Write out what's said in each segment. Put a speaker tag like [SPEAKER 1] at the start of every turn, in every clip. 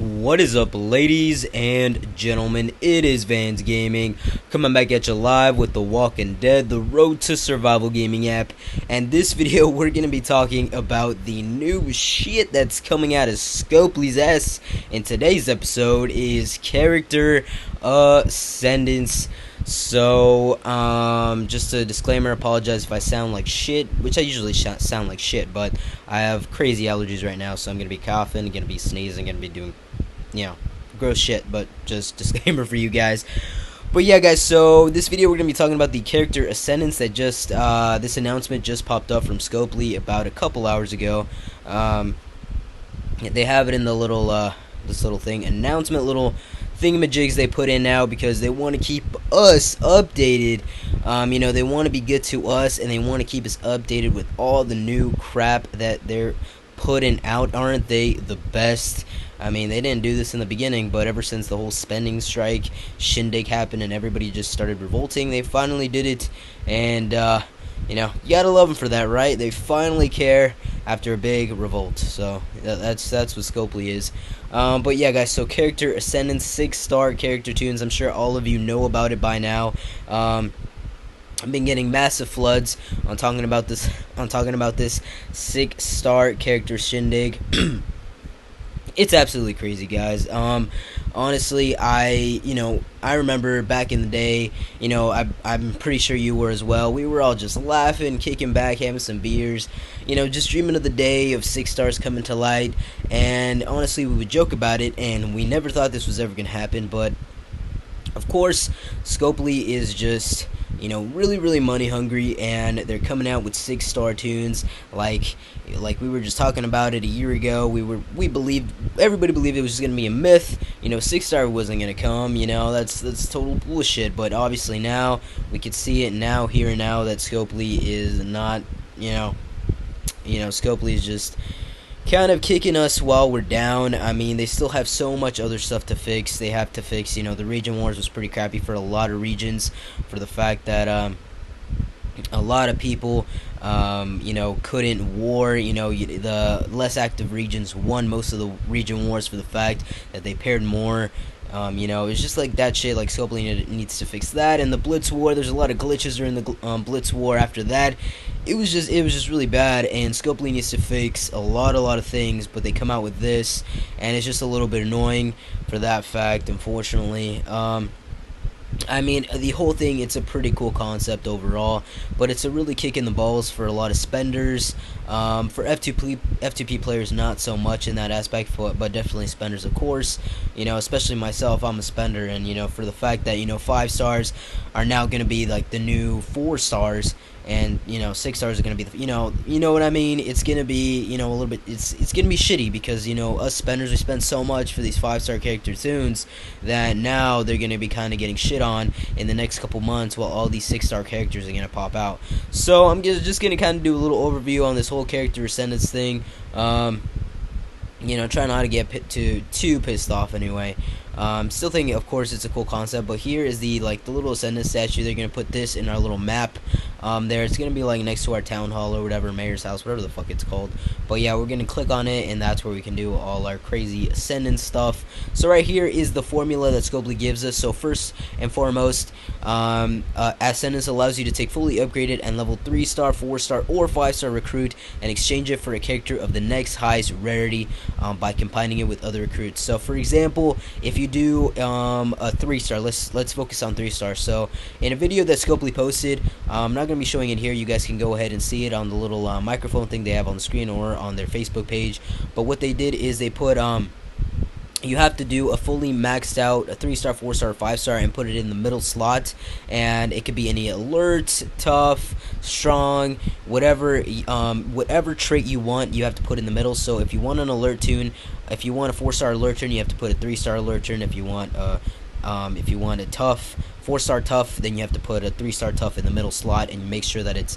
[SPEAKER 1] What is up, ladies and gentlemen? It is Vanz Gaming coming back at you live with The Walking Dead, the Road to Survival gaming app. And this video, we're going to be talking about the new shit that's coming out of Scopely's ass. And today's episode is Character Ascendance. So, just a disclaimer, apologize if I sound like shit, which I usually sound like shit, but I have crazy allergies right now, so I'm going to be coughing, going to be sneezing, going to be doing, gross shit, but just disclaimer for you guys. But yeah, guys, so this video we're going to be talking about the Character Ascendance that just, this announcement just popped up from Scopely about a couple hours ago. They have it in the little, this little thing, announcement little thingamajigs they put in now because they want to keep us updated. They want to be good to us, and they want to keep us updated with all the new crap that they're putting out. Aren't they the best? I mean, they didn't do this in the beginning, but ever since the whole spending strike shindig happened and everybody just started revolting, they finally did it. And you gotta love them for that, right? They finally care after a big revolt. So that's what Scopely is. But yeah, guys, so Character Ascendance, 6-star character tunes. I'm sure all of you know about it by now. I've been getting massive floods on talking about this 6-star character shindig. It's absolutely crazy, guys. Honestly, I remember back in the day, I'm pretty sure you were as well. We were all just laughing, kicking back, having some beers, just dreaming of the day of 6 stars coming to light. And honestly, we would joke about it, and we never thought this was ever going to happen. But of course, Scopely is just, really, really money hungry, and they're coming out with 6-star tunes. Like we were just talking about it a year ago. Everybody believed it was just gonna be a myth. 6-star wasn't gonna come. That's total bullshit. But obviously now we could see it now, here and now, that Scopely is not. Scopely is just kind of kicking us while we're down. I mean, they still have so much other stuff to fix. They have to fix, the region wars was pretty crappy for a lot of regions, for the fact that a lot of people couldn't war. The less active regions won most of the region wars for the fact that they paired more. It's just like that shit. Like, Scopely needs to fix that. And the Blitz War, there's a lot of glitches during the Blitz War. After that, it was just really bad. And Scopely needs to fix a lot of things. But they come out with this, and it's just a little bit annoying for that fact, unfortunately. I mean, the whole thing, it's a pretty cool concept overall, but it's a really kick in the balls for a lot of spenders. For F2P players, not so much in that aspect, but definitely spenders, of course. Especially myself, I'm a spender, and for the fact that 5 stars are now going to be like the new 4 stars, and 6 stars are going to be the, you know what I mean. It's going to be a little bit, it's going to be shitty because us spenders, we spend so much for these 5-star character tunes that now they're going to be kind of getting shit on in the next couple months while all these 6-star characters are going to pop out. So I'm just going to kind of do a little overview on this whole Character Ascendance thing. Try not to get too pissed off anyway. Still think, of course, it's a cool concept, but here is the little Ascendance statue. They're gonna put this in our little map. There, it's gonna be like next to our town hall or whatever, mayor's house, whatever the fuck it's called. But yeah, we're gonna click on it, and that's where we can do all our crazy Ascendance stuff. So right here is the formula that Scopely gives us. So first and foremost, Ascendance allows you to take fully upgraded and level 3-star, 4-star, or 5-star recruit and exchange it for a character of the next highest rarity by combining it with other recruits. So for example, if you do a 3-star, let's focus on 3-star. So in a video that Scopely posted, I'm not going to be showing it here. You guys can go ahead and see it on the little microphone thing they have on the screen or on their Facebook page. But what they did is they put you have to do a fully maxed out, a 3-star, 4-star, 5-star, and put it in the middle slot. And it could be any alert, tough, strong, whatever trait you want, you have to put in the middle. So if you want an alert tune, if you want a 4-star alert turn, you have to put a 3-star alert turn. If you want a tough 4-star tough, then you have to put a 3-star tough in the middle slot and make sure that it's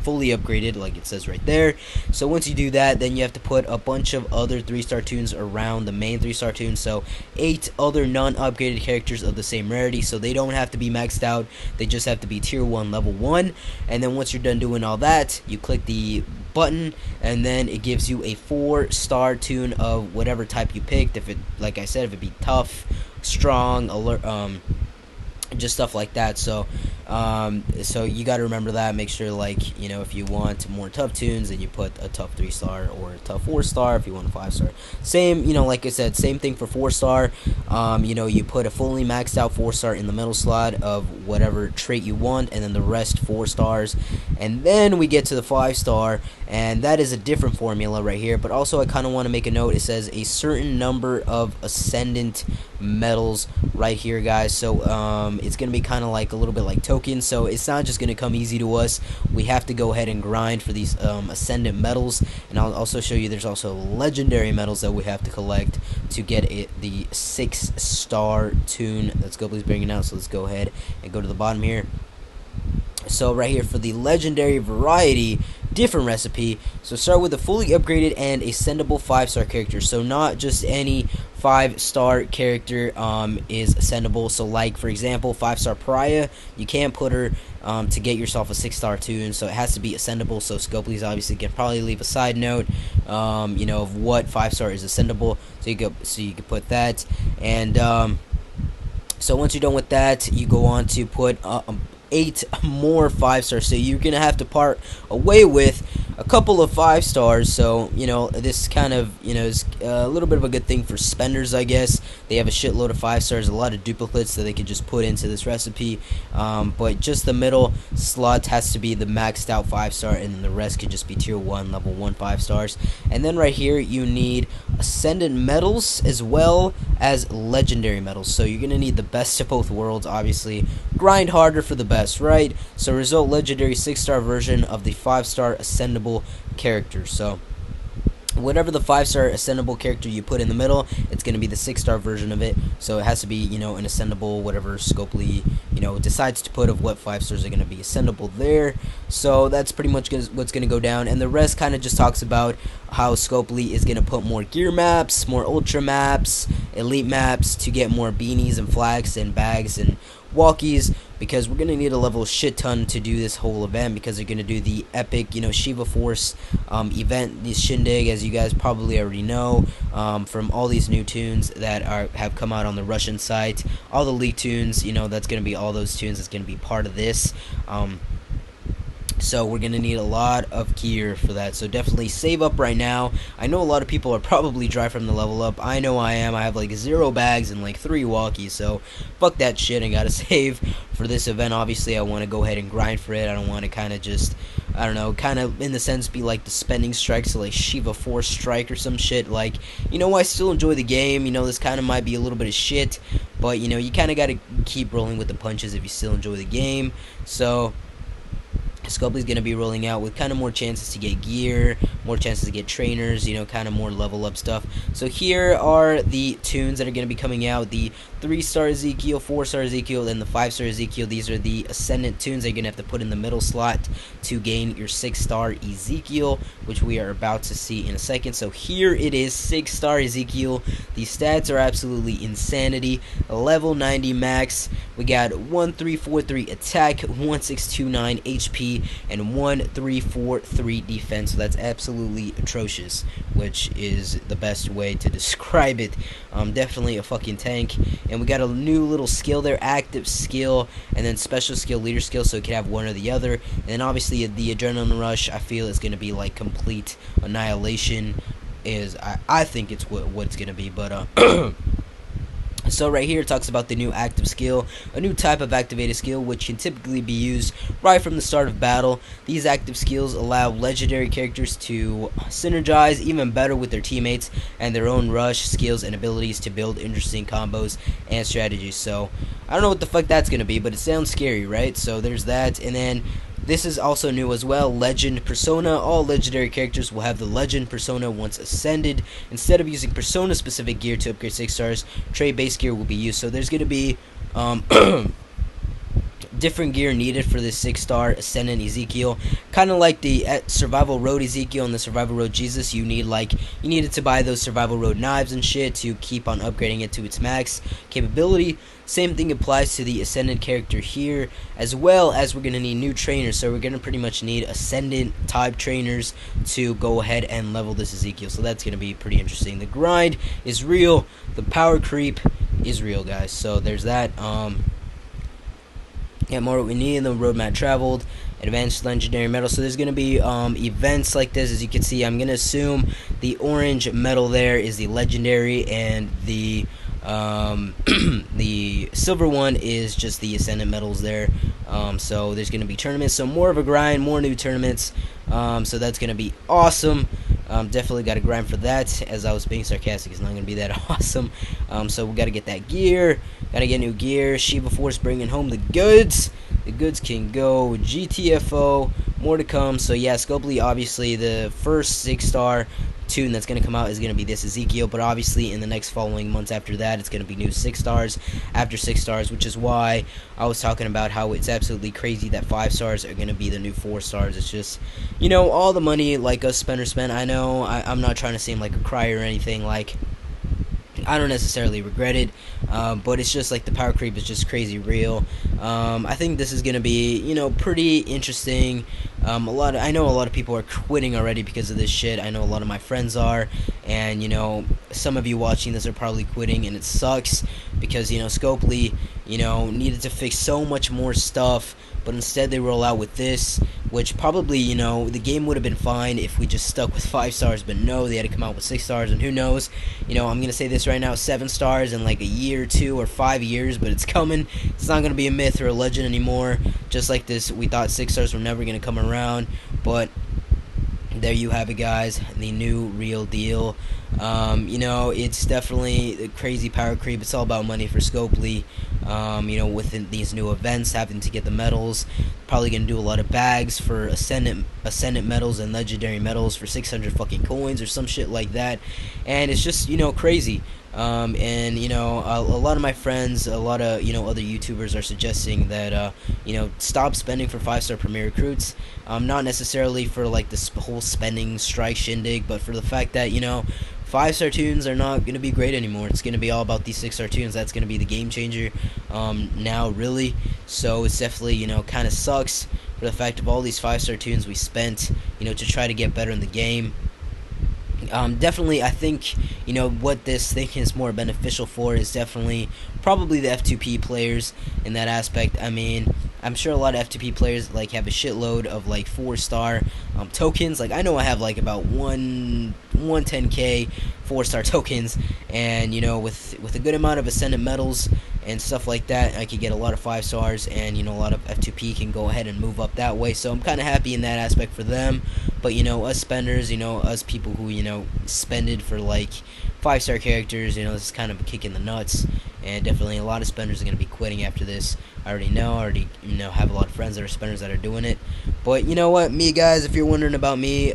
[SPEAKER 1] fully upgraded like it says right there. So once you do that, then you have to put a bunch of other 3-star tunes around the main 3-star tune, so 8 other non-upgraded characters of the same rarity, so they don't have to be maxed out, they just have to be tier 1 level 1. And then once you're done doing all that, you click the button and then it gives you a 4-star tune of whatever type you picked. If it, like I said, if it be tough, strong, alert, just stuff like that. So so you got to remember that. Make sure, like, you know, if you want more tough tunes, then you put a tough 3-star or a tough 4-star. If you want a 5-star, same, you know, like I said, same thing for 4-star. You know, you put a fully maxed out 4-star in the middle slot of whatever trait you want, and then the rest 4 stars. And then we get to the 5-star, and that is a different formula right here. But also, I kind of want to make a note. It says a certain number of Ascendant medals right here, guys. So it's gonna be kind of like a little bit like tokens, so it's not just gonna come easy to us. We have to go ahead and grind for these Ascendant medals, and I'll also show you there's also legendary medals that we have to collect to get the 6-star tune. Let's go, please bring it out. So let's go ahead and go to the bottom here. So right here for the legendary variety, different recipe. So start with a fully upgraded and ascendable 5-star character. So not just any 5-star character is ascendable. So like, for example, 5-star Pariah, you can't put her to get yourself a 6-star tune, so it has to be ascendable. So Scopely's obviously can probably leave a side note, you know, of what 5-star is ascendable, so you could put that. And so once you're done with that, you go on to put 8 more 5-stars, so you're gonna have to part away with a couple of 5-stars. So, you know, this kind of, you know, is a little bit of a good thing for spenders, I guess. They have a shitload of 5-stars, a lot of duplicates that they can just put into this recipe, but just the middle slot has to be the maxed out 5-star, and then the rest could just be tier 1 level 1 5-stars. And then right here you need Ascendant medals as well as legendary medals, so you're gonna need the best of both worlds. Obviously, grind harder for the best, right? So result legendary 6-star version of the 5-star ascendable character. So whatever the 5-star ascendable character you put in the middle, it's going to be the 6-star version of it. So it has to be, you know, an ascendable, whatever Scopely, you know, decides to put of what 5 stars are going to be ascendable there. So that's pretty much what's going to go down. And the rest kind of just talks about how Scopely is going to put more gear maps, more ultra maps, elite maps to get more beanies and flags and bags and walkies, because we're going to need a level shit ton to do this whole event, because they're going to do the epic, you know, Shiva Force event, the Shindig, as you guys probably already know, from all these new tunes that have come out on the Russian site, all the leaked tunes, you know, that's going to be all those tunes that's going to be part of this. So we're going to need a lot of gear for that, so definitely save up right now. I know a lot of people are probably dry from the level up. I know I am. I have like 0 bags and like 3 walkies, so fuck that shit. I gotta save for this event. Obviously, I want to go ahead and grind for it. I don't want to kind of just, I don't know, kind of in the sense be like the spending strike, so like Shiva Force Strike or some shit. Like, you know, I still enjoy the game. You know, this kind of might be a little bit of shit, but, you know, you kind of got to keep rolling with the punches if you still enjoy the game. So Scopely's going to be rolling out with kind of more chances to get gear, more chances to get trainers, you know, kind of more level up stuff. So here are the tunes that are going to be coming out: the 3-star Ezekiel, 4-star Ezekiel, and the 5-star Ezekiel. These are the Ascendant tunes that you're going to have to put in the middle slot to gain your 6-star Ezekiel, which we are about to see in a second. So here it is, 6-star Ezekiel. The stats are absolutely insanity. Level 90 max. We got 1343 attack, 1629 HP, and 1343 defense. So that's absolutely atrocious, which is the best way to describe it. Definitely a fucking tank. And we got a new little skill there: active skill, and then special skill, leader skill, so you can have one or the other. And then obviously the adrenaline rush, I feel, is going to be like complete annihilation. I think it's what it's going to be, but so right here it talks about the new active skill, a new type of activated skill which can typically be used right from the start of battle. These active skills allow legendary characters to synergize even better with their teammates and their own rush skills and abilities to build interesting combos and strategies. So I don't know what the fuck that's gonna be, but it sounds scary, right? So there's that. And then this is also new as well: Legend Persona. All legendary characters will have the Legend Persona once ascended. Instead of using Persona specific gear to upgrade 6 stars, trade base gear will be used. So there's going to be different gear needed for this 6-star Ascendant Ezekiel. Kind of like the Survival Road Ezekiel and the Survival Road Jesus. You needed to buy those Survival Road knives and shit to keep on upgrading it to its max capability. Same thing applies to the Ascendant character here, as well as we're going to need new trainers. So we're going to pretty much need Ascendant type trainers to go ahead and level this Ezekiel. So that's going to be pretty interesting. The grind is real. The power creep is real, guys. So there's that. Yeah, more what we need in the roadmap traveled. Advanced legendary medal. So there's going to be events like this. As you can see, I'm going to assume the orange medal there is the legendary, and the the silver one is just the Ascendant medals there. So there's going to be tournaments. So more of a grind, more new tournaments. So that's going to be awesome. Definitely got to grind for that. As I was being sarcastic, it's not going to be that awesome. So we got to get that gear. Got to get new gear. Shiva Force bringing home the goods. The goods can go. GTFO. More to come. So yeah, Scopely, obviously the first 6-star tune that's going to come out is going to be this Ezekiel, but obviously in the next following months after that, it's going to be new 6-stars after 6-stars, which is why I was talking about how it's absolutely crazy that 5-stars are going to be the new 4-stars. It's just, you know, all the money like us spenders spend. I know I'm not trying to seem like a crier or anything. Like, I don't necessarily regret it, but it's just like the power creep is just crazy real. I think this is going to be, you know, pretty interesting. I know a lot of people are quitting already because of this shit. I know a lot of my friends are, and you know, some of you watching this are probably quitting, and it sucks because, you know, Scopely, you know, needed to fix so much more stuff, but instead they roll out with this, which probably, you know, the game would have been fine if we just stuck with 5-stars, but no, they had to come out with 6-stars, and who knows, you know, I'm going to say this right now, 7-stars in like a year or 2 or 5 years, but it's coming. It's not going to be a myth or a legend anymore. Just like this, we thought 6-stars were never going to come around, but there you have it, guys, the new real deal. You know, it's definitely a crazy power creep. It's all about money for Scopely. You know, within these new events, having to get the medals, probably gonna do a lot of bags for Ascendant medals and legendary medals for 600 fucking coins or some shit like that, and it's just, you know, crazy. And you know, a lot of my friends, a lot of, you know, other YouTubers are suggesting that you know, stop spending for 5-star premier recruits. Not necessarily for like this whole spending strike shindig, but for the fact that, you know, 5-star tunes are not going to be great anymore. It's going to be all about these 6-star tunes. That's going to be the game changer now, really. So it's definitely, you know, kind of sucks for the fact of all these 5-star tunes we spent, you know, to try to get better in the game. Definitely, I think, you know, what this thing is more beneficial for is definitely probably the F2P players in that aspect. I mean, I'm sure a lot of F2P players like have a shitload of like 4-star tokens. Like, I know I have like about 110k 4-star tokens, and you know, with a good amount of Ascendant medals and stuff like that, I could get a lot of 5-stars, and you know, a lot of F2P can go ahead and move up that way. So I'm kind of happy in that aspect for them. But you know, us spenders, you know, us people who, you know, spended for like 5-star characters, you know, this is kind of a kick in the nuts, and definitely a lot of spenders are going to be quitting after this. I already you know, have a lot of friends that are spenders that are doing it. But you know what, me guys, if you're wondering about me,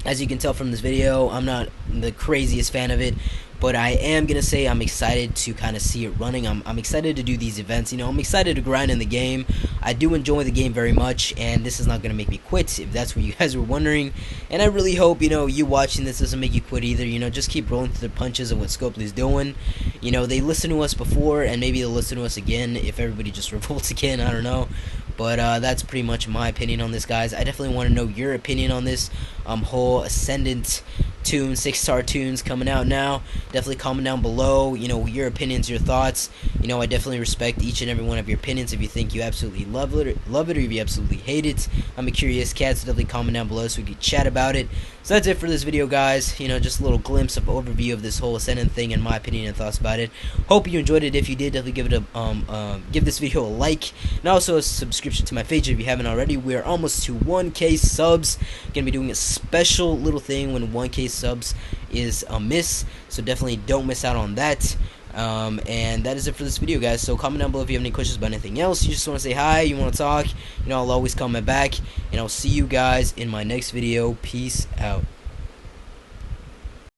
[SPEAKER 1] as you can tell from this video, I'm not the craziest fan of it, but I am going to say I'm excited to kind of see it running. I'm excited to do these events. You know, I'm excited to grind in the game. I do enjoy the game very much, and this is not going to make me quit, if that's what you guys were wondering. And I really hope, you know, you watching this doesn't make you quit either. You know, just keep rolling through the punches of what Scopely's doing. You know, they listened to us before, and maybe they'll listen to us again if everybody just revolts again. I don't know. But that's pretty much my opinion on this, guys. I definitely want to know your opinion on this whole Ascendant tunes, 6-star tunes coming out now. Definitely comment down below, you know, your opinions, your thoughts. You know, I definitely respect each and every one of your opinions. If you think you absolutely love it, or if you absolutely hate it, I'm a curious cat, so definitely comment down below so we can chat about it. So that's it for this video, guys. You know, just a little glimpse of overview of this whole Ascendant thing and my opinion and thoughts about it. Hope you enjoyed it. If you did, definitely give it a give this video a like, and also a subscription to my page if you haven't already. We are almost to 1K subs. Gonna be doing a special little thing when 1K subs is a miss, so definitely don't miss out on that. And that is it for this video, guys. So comment down below if you have any questions about anything else. You just want to say hi, you want to talk, you know, I'll always comment back, and I'll see you guys in my next video. Peace out.